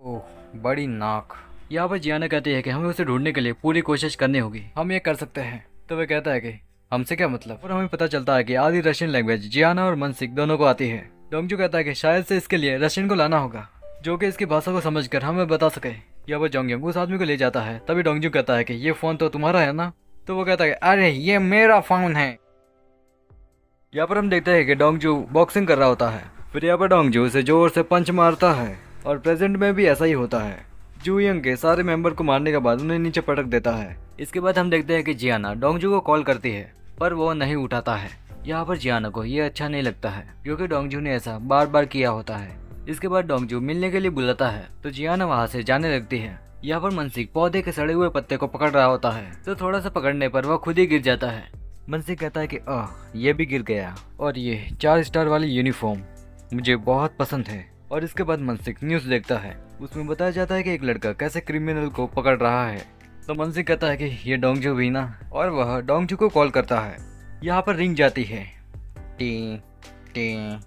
ओह, बड़ी नाक। यहाँ पर जियाना कहती है कि हमें उसे ढूंढने के लिए पूरी कोशिश करनी होगी, हम ये कर सकते हैं। तो वह कहता है कि हमसे क्या मतलब। और हमें पता चलता है कि आधी रशियन लैंग्वेज जियाना और मनसिक दोनों को आती है। डोंगजू कहता है कि शायद से इसके लिए रशियन को लाना होगा, जो कि इसकी भाषा को समझकर हमें बता सके। यहाँ पर जोंगयंग उस आदमी को ले जाता है। तभी डोंगजू कहता है कि ये फोन तो तुम्हारा है ना। तो वो कहता है कि अरे ये मेरा फोन है। यहाँ पर हम देखते हैं कि डोंगजू बॉक्सिंग कर रहा होता है। फिर यहाँ पर डोंगजू उसे जोर से पंच मारता है और प्रेजेंट में भी ऐसा ही होता है। जू यंग के सारे मेंबर को मारने के बाद उन्हें नीचे पटक देता है। इसके बाद हम देखते हैं कि जियाना डोंगजू को कॉल करती है, पर वो नहीं उठाता है। यहाँ पर जियाना को ये अच्छा नहीं लगता है, क्योंकि डोंगजू ने ऐसा बार बार किया होता है। इसके बाद डोंगजू मिलने के लिए बुलाता है, तो जियाना वहाँ से जाने लगती है। यहाँ पर मनसिक पौधे के सड़े हुए पत्ते को पकड़ रहा होता है, तो थोड़ा सा पकड़ने पर वह खुद ही गिर जाता है। मनसिक कहता है कि ये भी गिर गया, और ये 4 स्टार वाली यूनिफॉर्म मुझे बहुत पसंद है। और इसके बाद मनसिक न्यूज़ देखता है, उसमें बताया जाता है कि एक लड़का कैसे क्रिमिनल को पकड़ रहा है। तो मनसिक कहता है कि ये डोंगजू भी ना, और वह डोंगजू को कॉल करता है। यहाँ पर रिंग जाती है। T T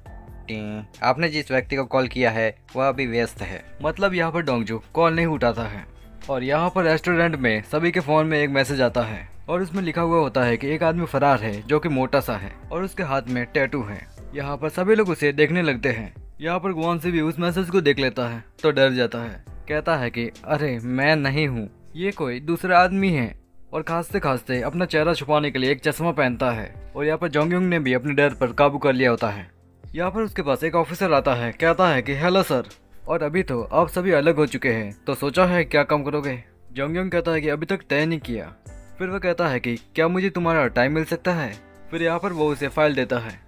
T. आपने जिस व्यक्ति को कॉल किया है वह अभी व्यस्त है। मतलब यहाँ पर डोंगजू कॉल नहीं उठाता है। और यहाँ पर रेस्टोरेंट में सभी के फ़ोन में एक मैसेज आता है, और उसमें लिखा हुआ होता है कि एक आदमी फरार है जो कि मोटा सा है और उसके हाथ में टैटू है। यहाँ पर सभी लोग उसे देखने लगते हैं। यहाँ पर गुआनसी भी उस मैसेज को देख लेता है तो डर जाता है। कहता है कि अरे मैं नहीं हूँ, ये कोई दूसरा आदमी है। और खांसते खांसते अपना चेहरा छुपाने के लिए एक चश्मा पहनता है। और यहाँ पर जोंगयुंग ने भी अपने डर पर काबू कर लिया होता है। यहाँ पर उसके पास एक ऑफिसर आता है, कहता है कि हेलो सर, और अभी तो आप सभी अलग हो चुके हैं, तो सोचा है क्या काम करोगे। जोंगयुंग कहता है कि अभी तक तय नहीं किया। फिर वह कहता है कि क्या मुझे तुम्हारा टाइम मिल सकता है। फिर यहाँ पर वो उसे फाइल देता है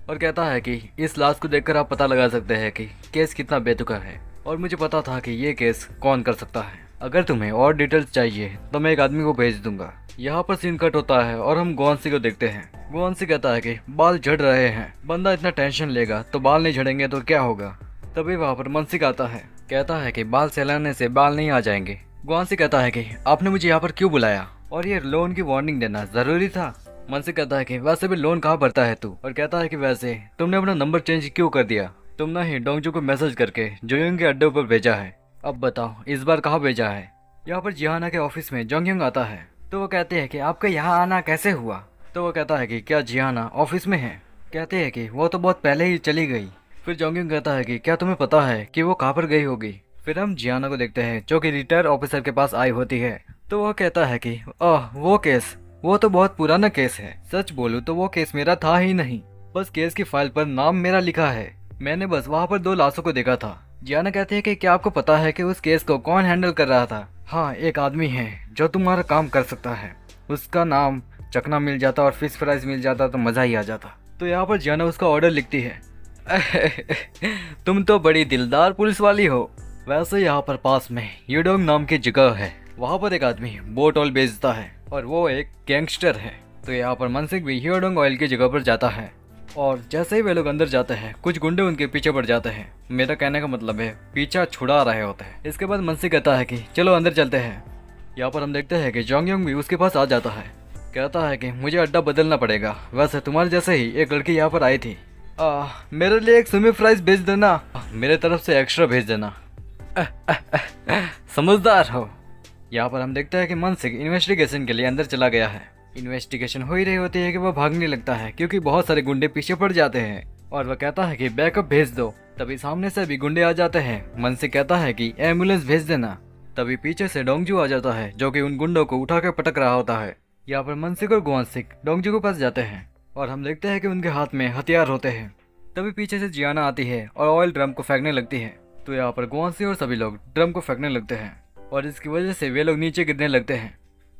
और कहता है कि इस लाश को देखकर आप पता लगा सकते हैं कि केस कितना बेतुका है, और मुझे पता था कि ये केस कौन कर सकता है। अगर तुम्हें और डिटेल्स चाहिए तो मैं एक आदमी को भेज दूंगा। यहाँ पर सीन कट होता है और हम गुआनसी को देखते हैं। गुआनसी कहता है कि बाल झड़ रहे हैं, बंदा इतना टेंशन लेगा तो बाल नहीं झड़ेंगे तो क्या होगा। तभी वहाँ पर मनसिक आता है, कहता है कि बाल सहलाने से बाल नहीं आ जाएंगे। गुआनसी कहता है कि आपने मुझे यहाँ पर क्यों बुलाया, और ये लोन की वार्निंग देना जरूरी था। मनसिक कहता है कि वैसे भी लोन कहाँ भरता है तू, और कहता है कि वैसे तुमने अपना नंबर चेंज क्यों कर दिया। तुमने ही डोंगजू को मैसेज करके जोंगयुंग के अड्डे पर भेजा है, अब बताओ इस बार कहाँ भेजा है। यहाँ पर जियाना के ऑफिस में जोंगयुंग आता है, तो वो कहते हैं कि आपका यहाँ आना कैसे हुआ। तो वो कहता है कि क्या जियाना ऑफिस में है। कहते हैं कि वो तो बहुत पहले ही चली गई। फिर जोंगयुंग कहता है कि क्या तुम्हें पता है कि वो कहाँ पर गई होगी। फिर हम जियाना को देखते हैं जो कि रिटायर ऑफिसर के पास आई होती है। तो वह कहता है कि वो केस, वो तो बहुत पुराना केस है। सच बोलूं तो वो केस मेरा था ही नहीं, बस केस की फाइल पर नाम मेरा लिखा है। मैंने बस वहाँ पर 2 लाशों को देखा था। जियाना कहते हैं कि क्या आपको पता है कि उस केस को कौन हैंडल कर रहा था। हाँ, एक आदमी है जो तुम्हारा काम कर सकता है। उसका नाम चकना मिल जाता और फिश फ्राइज मिल जाता तो मजा ही आ जाता। तो यहाँ पर जियाना उसका ऑर्डर लिखती है। तुम तो बड़ी दिलदार पुलिस वाली हो। वैसे यहाँ पर पास में यूडोंग नाम की जगह है, वहाँ पर एक आदमी बोट ऑयल बेचता है और वो एक गैंगस्टर है। तो यहाँ पर मनसिक भी ह्योडोंग ऑयल की जगह पर जाता है, और जैसे ही वे लोग अंदर जाते हैं कुछ गुंडे उनके पीछे पड़ जाते हैं। मेरा कहने का मतलब है पीछा छुड़ा रहे होते हैं। इसके बाद मनसिक कहता है कि चलो अंदर चलते हैं। यहाँ पर हम देखते हैं कि जोंगयुंग भी उसके पास आ जाता है, कहता है कि मुझे अड्डा बदलना पड़ेगा। वैसे तुम्हारे जैसे ही एक लड़की यहाँ पर आई थी। मेरे लिए एक स्विमिंग फ्राइज भेज देना, मेरे तरफ से एक्स्ट्रा भेज देना। समझदार हो। यहाँ पर हम देखते हैं कि मनसिक इन्वेस्टिगेशन के लिए अंदर चला गया है। इन्वेस्टिगेशन हो ही रही होती है कि वह भागने लगता है, क्योंकि बहुत सारे गुंडे पीछे पड़ जाते हैं, और वह कहता है कि बैकअप भेज दो। तभी सामने से भी गुंडे आ जाते हैं। मनसिक कहता है कि एम्बुलेंस भेज देना। तभी पीछे से डोंगजू आ जाता है, जो कि उन गुंडों को उठा कर पटक रहा होता है। यहाँ पर मनसिक और गुआनसिक डोंगजू के पास जाते हैं, और हम देखते हैं कि उनके हाथ में हथियार होते हैं। तभी पीछे से जियाना आती है और ऑयल ड्रम को फेंकने लगती है। तो यहाँ पर गुआनसी और सभी लोग ड्रम को फेंकने लगते हैं, और इसकी वजह से वे लोग नीचे गिरने लगते हैं।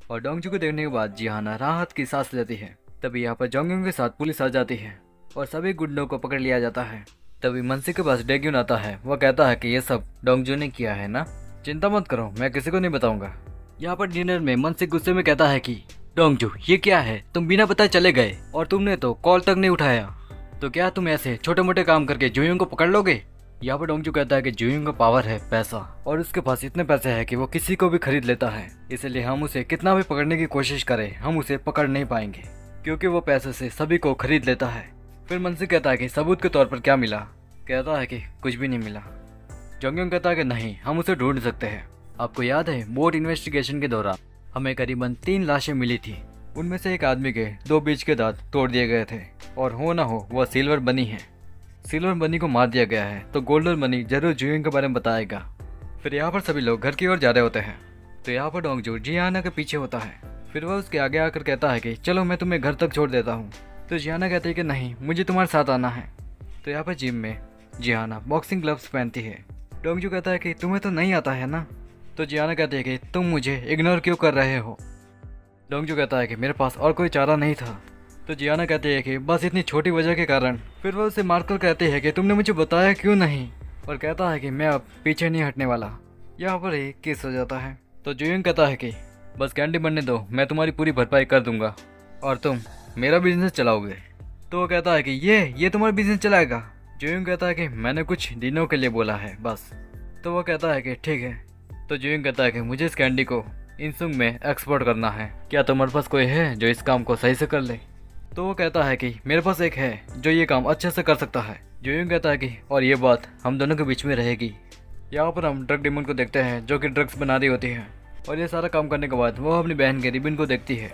और डोंगजू को देखने के बाद जियाना राहत की सांस लेती है। तभी यहाँ पर जोंगयुंग के साथ पुलिस आ जाती है और सभी गुंडों को पकड़ लिया जाता है। तभी मनसिक के पास डेग्यून आता है। वह कहता है कि ये सब डोंगजू ने किया है ना, चिंता मत करो, मैं किसी को नहीं बताऊंगा। यहाँ पर डिनर में मनसिक गुस्से में कहता है कि डोंगजू ये क्या है, तुम बिना बताए चले गए और तुमने तो कॉल तक नहीं उठाया। तो क्या तुम ऐसे छोटे मोटे काम करके जोंगयुंग को पकड़ लोगे। यहाँ पर डोंगजू कहता है कि जोंगयुंग का पावर है पैसा, और उसके पास इतने पैसे हैं कि वो किसी को भी खरीद लेता है। इसलिए हम उसे कितना भी पकड़ने की कोशिश करें, हम उसे पकड़ नहीं पाएंगे, क्योंकि वो पैसे से सभी को खरीद लेता है। फिर मनसिक कहता है कि सबूत के तौर पर क्या मिला। कहता है कि कुछ भी नहीं मिला। जोंगयोंग कहता है कि नहीं, हम उसे ढूंढ सकते हैं। आपको याद है बोट इन्वेस्टिगेशन के दौरान हमें करीबन 3 लाशें मिली थी। उनमें से एक आदमी के 2 बीच के दांत तोड़ दिए गए थे और हो ना हो वह सिल्वर बनी है। सिल्वर बनी को मार दिया गया है तो गोल्डन बनी जरूर जुयिंग के बारे में बताएगा। फिर यहाँ पर सभी लोग घर की ओर जा रहे होते हैं तो यहाँ पर डोंगजू जियाना के पीछे होता है। फिर वह उसके आगे आकर कहता है कि चलो मैं तुम्हें घर तक छोड़ देता हूँ। तो जियाना कहती है कि नहीं, मुझे तुम्हारे साथ आना है। तो यहाँ पर जिम में जियाना बॉक्सिंग ग्लव्स पहनती है। डोंगजू कहता है कि तुम्हें तो नहीं आता है ना। तो जियाना कहती है कि तुम मुझे इग्नोर क्यों कर रहे हो। डोंगजू कहता है कि मेरे पास और कोई चारा नहीं था। तो जियाना कहती है कि बस इतनी छोटी वजह के कारण। फिर वह उसे मारकर कहती है कि तुमने मुझे बताया क्यों नहीं, और कहता है कि मैं अब पीछे नहीं हटने वाला। यहाँ पर एक केस हो जाता है। तो जुयिंग कहता है कि बस कैंडी बनने दो, मैं तुम्हारी पूरी भरपाई कर दूंगा और तुम मेरा बिजनेस चलाओगे। तो वो कहता है कि ये तुम्हारा बिजनेस चलाएगा। जुयिंग कहता है कि मैंने कुछ दिनों के लिए बोला है बस। तो वो कहता है कि ठीक है। तो जुयिंग कहता है कि मुझे इस कैंडी को इंसुंग में एक्सपोर्ट करना है, क्या तुम्हारे पास कोई है जो इस काम को सही से कर ले। तो वो कहता है कि मेरे पास एक है जो ये काम अच्छे से कर सकता है। जुयिंग कहता है कि और ये बात हम दोनों के बीच में रहेगी। यहाँ पर हम ड्रग डीमन को देखते हैं जो कि ड्रग्स बना रही होती है और ये सारा काम करने के बाद वो अपनी बहन के रिबिन को देखती है।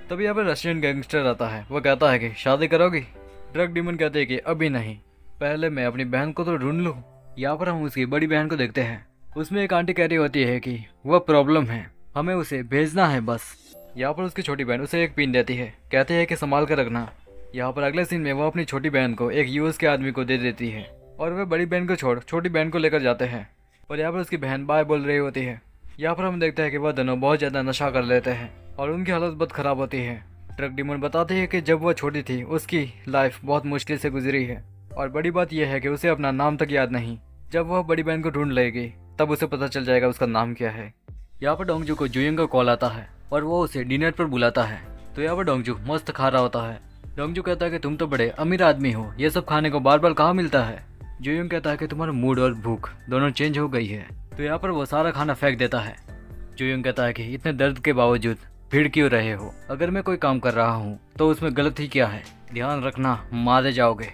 तभी यहाँ पर रशियन गैंगस्टर आता है। वो कहता है कि शादी करोगी। ड्रग डीमन कहते हैं कि अभी नहीं, पहले मैं अपनी बहन को तो ढूंढ लूँ। यहाँ पर हम उसकी बड़ी बहन को देखते हैं। उसमें एक आंटी कह रही होती है कि वह प्रॉब्लम है, हमें उसे भेजना है बस। यहाँ पर उसकी छोटी बहन उसे एक पिन देती है, कहती है कि संभाल कर रखना। यहाँ पर अगले सीन में वो अपनी छोटी बहन को एक यूएस के आदमी को दे देती है और वे बड़ी बहन को छोड़ छोटी बहन को लेकर जाते हैं। और यहाँ पर उसकी बहन बाय बोल रही होती है। यहाँ पर हम देखते हैं कि वह दोनों बहुत ज़्यादा नशा कर लेते हैं और उनकी हालत बहुत ख़राब होती है। ड्रग डीमन बताते हैं कि जब वह छोटी थी उसकी लाइफ बहुत मुश्किल से गुजरी है और बड़ी बात यह है कि उसे अपना नाम तक याद नहीं। जब वह बड़ी बहन को ढूंढ लेगी तब उसे पता चल जाएगा उसका नाम क्या है। यहाँ पर डोंगजू को जुयिंग का कॉल आता है और वो उसे डिनर पर बुलाता है। तो यहाँ पर डोंगजू मस्त खा रहा होता है। डोंगजू कहता है कि तुम तो बड़े अमीर आदमी हो, ये सब खाने को बार बार कहाँ मिलता है। जुयिंग कहता है कि तुम्हारा मूड और भूख दोनों चेंज हो गई है। तो यहाँ पर वो सारा खाना फेंक देता है। जुयिंग कहता है कि इतने दर्द के बावजूद भीड़ क्यों रहे हो, अगर मैं कोई काम कर रहा हूँ तो उसमें गलत ही क्या है, ध्यान रखना मारे जाओगे।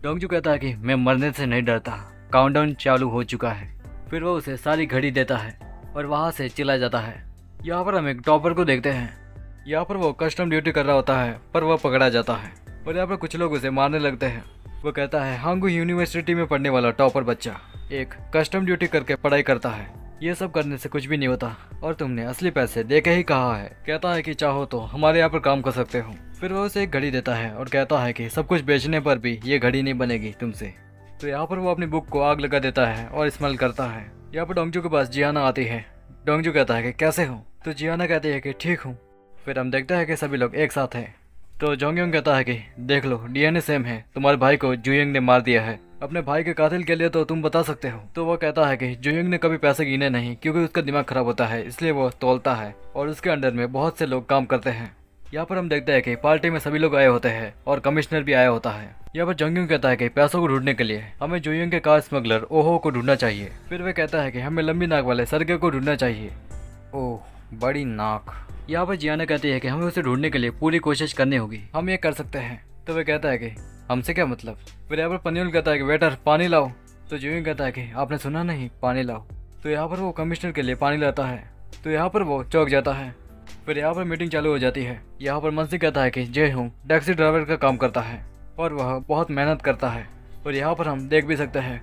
डोंगजू कहता है कि मैं मरने से नहीं डरता, काउंटडाउन चालू हो चुका है। फिर वो उसे सारी घड़ी देता है और वहाँ से चला जाता है। यहाँ पर हम एक टॉपर को देखते हैं। यहाँ पर वो कस्टम ड्यूटी कर रहा होता है पर वह पकड़ा जाता है और यहाँ पर कुछ लोग उसे मारने लगते हैं। वो कहता है हांगू यूनिवर्सिटी में पढ़ने वाला टॉपर बच्चा एक कस्टम ड्यूटी करके पढ़ाई करता है, ये सब करने से कुछ भी नहीं होता और तुमने असली पैसे दे के ही कहा है। कहता है कि चाहो तो हमारे यहाँ पर काम कर सकते हो। फिर वो उसे एक घड़ी देता है और कहता है कि सब कुछ बेचने पर भी ये घड़ी नहीं बनेगी तुमसे। तो यहाँ पर वो अपनी बुक को आग लगा देता है और स्मेल करता है। यहाँ पर डोंगजू के पास जियाना आती है। डोंगजू कहता है कि कैसे हो। तो जियाना कहती है कि ठीक हूँ। फिर हम देखते हैं कि सभी लोग एक साथ हैं। तो जोंगयोंग कहता है कि देख लो डीएनए सेम है, तुम्हारे भाई को जुयिंग ने मार दिया है, अपने भाई के कातिल के लिए तो तुम बता सकते हो। तो वो कहता है कि जुयिंग ने कभी पैसे गिने नहीं क्योंकि उसका दिमाग खराब होता है, इसलिए वो तोलता है और उसके अंडर में बहुत से लोग काम करते हैं। यहाँ पर हम देखते हैं कि पार्टी में सभी लोग आए होते हैं और कमिश्नर भी आया होता है। यहाँ पर जोंगयोंग कहता है कि पैसों को ढूंढने के लिए हमें जुयिंग के कार स्मगलर ओहो को ढूंढना चाहिए। फिर वह कहता है कि हमें लंबी नाक वाले सरगे को ढूंढना चाहिए। ओह बड़ी नाक। यहाँ पर जियाना कहती है कि हमें उसे ढूंढने के लिए पूरी कोशिश करनी होगी, हम ये कर सकते हैं। तो वह कहता है कि हमसे क्या मतलब। फिर यहाँ पर पनियोल कहता है कि वेटर पानी लाओ। तो जुयिंग कहता है कि आपने सुना नहीं, पानी लाओ। तो यहाँ पर वो कमिश्नर के लिए पानी लाता है। तो यहाँ पर वो चौंक जाता है। फिर यहाँ पर मीटिंग चालू हो जाती है। यहाँ पर मनसी कहता है कि जय हूँ टैक्सी ड्राइवर का काम करता है और वह बहुत मेहनत करता है और यहाँ पर हम देख भी सकते हैं।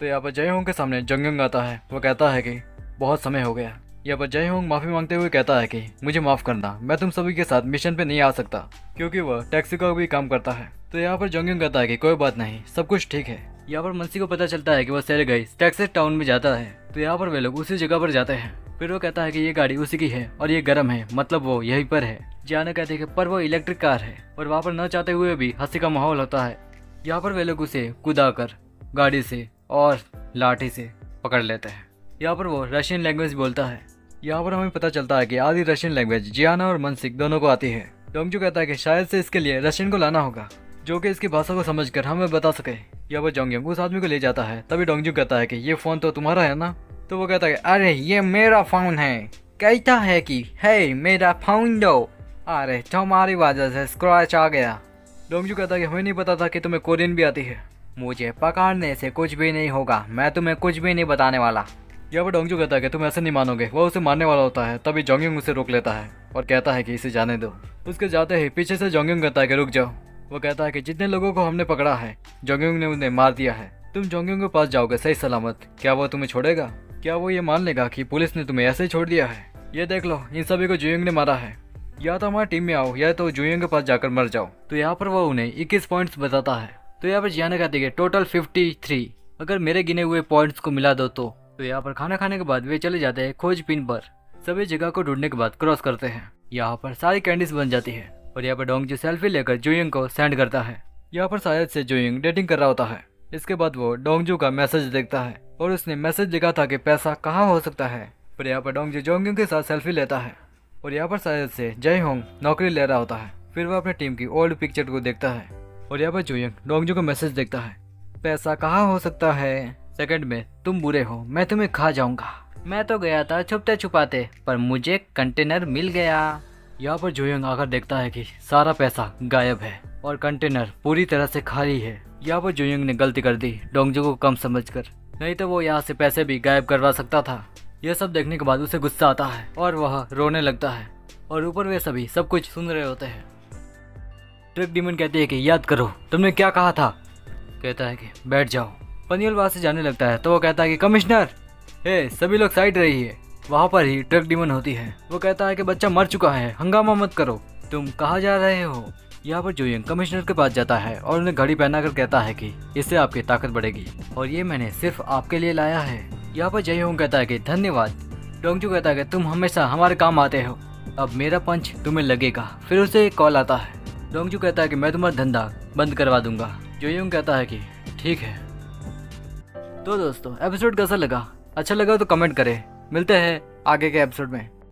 तो यहाँ पर जय होंग के सामने जोंगयोंग आता है। वो कहता है कि बहुत समय हो गया। यहाँ पर जय होंग माफी मांगते हुए कहता है कि मुझे माफ करना, मैं तुम सभी के साथ मिशन पे नहीं आ सकता क्योंकि वह टैक्सी का भी काम करता है। तो यहाँ पर जोंगयोंग कहता है कि कोई बात नहीं, सब कुछ ठीक है। यहाँ पर मनसी को पता चलता है कि वह सेरेगई टैक्सी टाउन में जाता है। तो यहाँ पर वे लोग उसी जगह पर जाते हैं। फिर वो कहता है कि ये गाड़ी उसी की है और ये गर्म है, मतलब वो यहीं पर है। जियाना कहते हैं कि पर वो इलेक्ट्रिक कार है और वहाँ पर न चाहते हुए भी हंसी का माहौल होता है। यहाँ पर वे लोग उसे कुदाकर गाड़ी से और लाठी से पकड़ लेते हैं। यहाँ पर वो रशियन लैंग्वेज बोलता है। यहाँ पर हमें पता चलता है कि आधी रशियन लैंग्वेज जियाना और मनसिक दोनों को आती है। डोंगजू कहता है कि शायद से इसके लिए रशियन को लाना होगा जो कि इसकी भाषा को समझकर हमें बता सके। यहाँ पर जोंगयोंग उस आदमी को ले जाता है। तभी डोंगजू कहता है कि ये फोन तो तुम्हारा है ना। तो वो कहता है अरे ये मेरा फोन है। कहता है कि हे मेरा फोन दो। अरे तुम्हारी वजह से स्क्रैच आ गया। डोंगजू कहता है कि हमें नहीं पता था कि तुम्हें कोरियन भी आती है। मुझे पकड़ने से कुछ भी नहीं होगा, मैं तुम्हें कुछ भी नहीं बताने वाला। यहाँ पर डोंगजू कहता है कि तुम ऐसे नहीं मानोगे। वो उसे मारने वाला होता है, तभी जोंगयुंग उसे रोक लेता है और कहता है कि इसे जाने दो। उसके जाते ही पीछे से जोंगयुंग कहता है कि रुक जाओ। वो कहता है कि जितने लोगों को हमने पकड़ा है जोंगयुंग ने उन्हें मार दिया है, तुम जोंगयुंग के पास जाओगे सही सलामत, क्या वो तुम्हें छोड़ेगा? क्या वो ये मान लेगा कि पुलिस ने तुम्हें ऐसे ही छोड़ दिया है? ये देख लो, इन सभी को जुयंग ने मारा है, या तो हमारी टीम में आओ या तो जुयंग के पास जाकर मर जाओ। तो यहाँ पर वो उन्हें 21 पॉइंट्स बताता है। तो यहाँ पर जियाना कहती है टोटल 53, अगर मेरे गिने हुए पॉइंट्स को मिला दो तो यहाँ पर खाना खाने के बाद वे चले जाते हैं खोजबीन पर। सभी जगह को ढूंढने के बाद क्रॉस करते हैं। यहाँ पर सारी कैंडीज बन जाती है और यहाँ पर डोंगजू सेल्फी लेकर जुयंग को सेंड करता है। यहाँ पर शायद से जुयंग डेटिंग कर रहा होता है। इसके बाद वो डोंगजू का मैसेज देखता है और उसने मैसेज लिखा था कि पैसा कहाँ हो सकता है। पर यहाँ पर डोंगजू जोंगयुंग के साथ सेल्फी लेता है और यहाँ पर शायद से जय होंग नौकरी ले रहा होता है। फिर वह अपने टीम की ओल्ड पिक्चर को देखता है और यहाँ पर जुयंग डोंगजू का मैसेज देखता है, पैसा कहाँ हो सकता है, सेकंड में तुम बुरे हो, मैं तुम्हें खा जाऊंगा। मैं तो गया था छुपते छुपाते पर मुझे कंटेनर मिल गया। यहाँ पर जुयंग आकर देखता है कि सारा पैसा गायब है और कंटेनर पूरी तरह से खाली है। यहाँ पर जुयंग ने गलती कर दी डोंगजू को कम समझकर, नहीं तो वो यहाँ से पैसे भी गायब करवा सकता था। यह सब देखने के बाद उसे गुस्सा आता है और वह रोने लगता है और ऊपर वे सभी सब कुछ सुन रहे होते हैं। ट्रक डीमन कहती है कि याद करो तुमने क्या कहा था। कहता है कि बैठ जाओ। पनियल वहाँ से जाने लगता है तो वो कहता है कि कमिश्नर, हे सभी लोग साइड रहिए। वहाँ पर ही ट्रक डीमन होती है। वो कहता है कि बच्चा मर चुका है, हंगामा मत करो, तुम कहाँ जा रहे हो। यहाँ पर जुयंग कमिश्नर के पास जाता है और उन्हें घड़ी पहनाकर कहता है कि इससे आपकी ताकत बढ़ेगी और ये मैंने सिर्फ आपके लिए लाया है। यहाँ पर जय होंग कहता है कि धन्यवाद। डोंगजू कहता है कि तुम हमेशा हमारे काम आते हो, अब मेरा पंच तुम्हें लगेगा। फिर उसे एक कॉल आता है। डोंगजू कहता है कि मैं तुम्हारा धंधा बंद करवा दूंगा। जयहोंग कहता है कि ठीक है। तो दोस्तों एपिसोड कैसा लगा? अच्छा लगा तो कमेंट करें। मिलते हैं आगे के एपिसोड में।